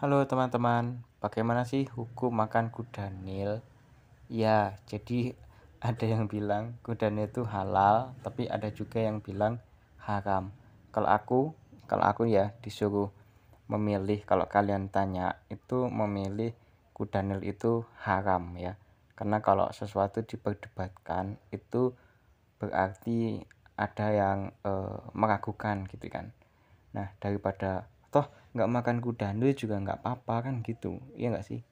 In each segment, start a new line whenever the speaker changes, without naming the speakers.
Halo teman-teman, bagaimana sih hukum makan kuda Nil? Ya, jadi ada yang bilang kuda Nil itu halal, tapi ada juga yang bilang haram. Kalau aku ya disuruh memilih, kalau kalian tanya itu memilih kuda Nil itu haram ya. Karena kalau sesuatu diperdebatkan itu berarti ada yang meragukan gitu kan. Nah, daripada toh nggak makan kuda Nil juga nggak apa-apa kan gitu, iya nggak sih?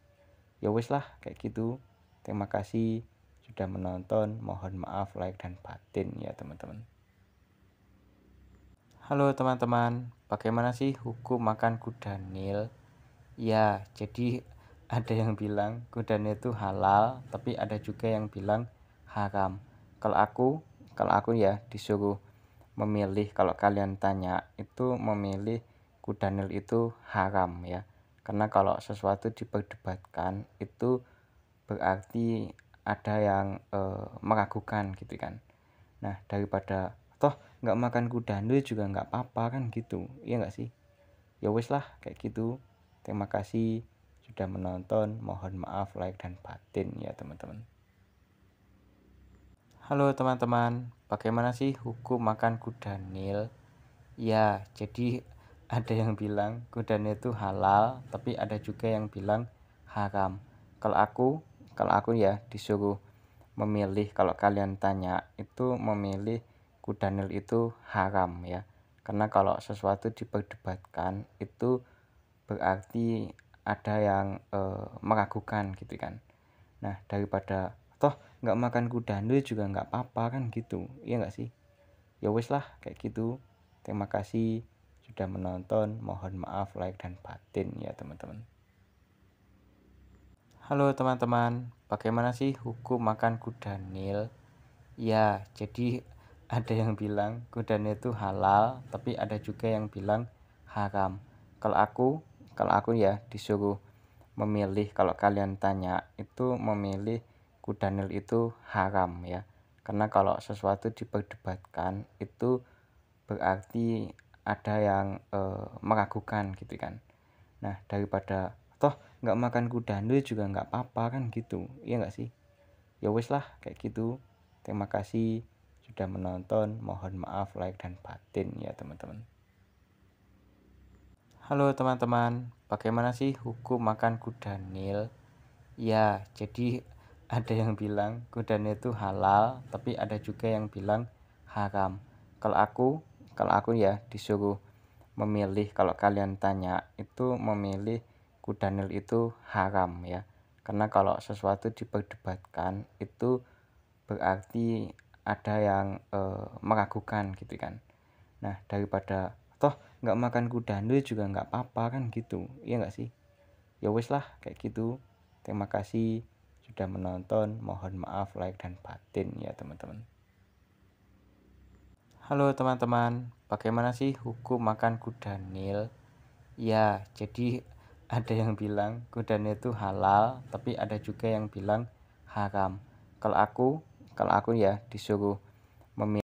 Ya wis lah kayak gitu. Terima kasih sudah menonton. Mohon maaf like dan batin ya teman-teman. Halo teman-teman, bagaimana sih hukum makan kuda Nil? Ya, jadi ada yang bilang kuda Nil itu halal, tapi ada juga yang bilang haram. Kalau aku ya disuruh memilih, kalau kalian tanya itu memilih kuda Nil itu haram ya. Karena kalau sesuatu diperdebatkan itu berarti ada yang meragukan gitu kan. Nah, daripada toh nggak makan kuda Nil juga nggak apa-apa kan gitu, iya nggak sih? Ya wis lah kayak gitu. Terima kasih sudah menonton. Mohon maaf like dan batin ya teman-teman. Halo teman-teman, bagaimana sih hukum makan kuda Nil? Ya, jadi ada yang bilang kuda Nil itu halal, tapi ada juga yang bilang haram. Kalau aku ya disuruh memilih, kalau kalian tanya itu memilih kuda Nil itu haram ya. Karena kalau sesuatu diperdebatkan itu berarti ada yang meragukan gitu kan. Nah, daripada toh nggak makan kuda Nil juga nggak apa-apa kan gitu, iya nggak sih? Ya wis lah kayak gitu. Terima kasih sudah menonton. Mohon maaf like dan batin ya teman-teman. Halo teman-teman, bagaimana sih hukum makan kuda Nil? Ya, jadi ada yang bilang kuda Nil itu halal, tapi ada juga yang bilang haram. Kalau aku ya disuruh memilih, kalau kalian tanya itu memilih kuda Nil itu haram ya. Karena kalau sesuatu diperdebatkan itu berarti ada yang meragukan gitu kan. Nah, daripada toh nggak makan kuda Nil juga nggak apa-apa kan gitu, iya nggak sih? Ya wis lah kayak gitu. Terima kasih sudah menonton. Mohon maaf like dan batin ya teman-teman. Halo teman-teman, bagaimana sih hukum makan kuda Nil? Ya, jadi ada yang bilang kuda Nil itu halal, tapi ada juga yang bilang haram. Kalau aku ya disuruh memilih, kalau kalian tanya itu memilih kuda Nil itu haram ya. Karena kalau sesuatu diperdebatkan itu berarti ada yang meragukan gitu kan. Nah, daripada toh nggak makan kuda Nil juga nggak apa-apa kan gitu, iya nggak sih? Ya wis lah kayak gitu. Terima kasih sudah menonton. Mohon maaf like dan batin ya teman-teman. Halo teman-teman, bagaimana sih hukum makan kuda Nil? Ya, jadi ada yang bilang kuda Nil itu halal, tapi ada juga yang bilang haram. Kalau aku ya disuruh memilih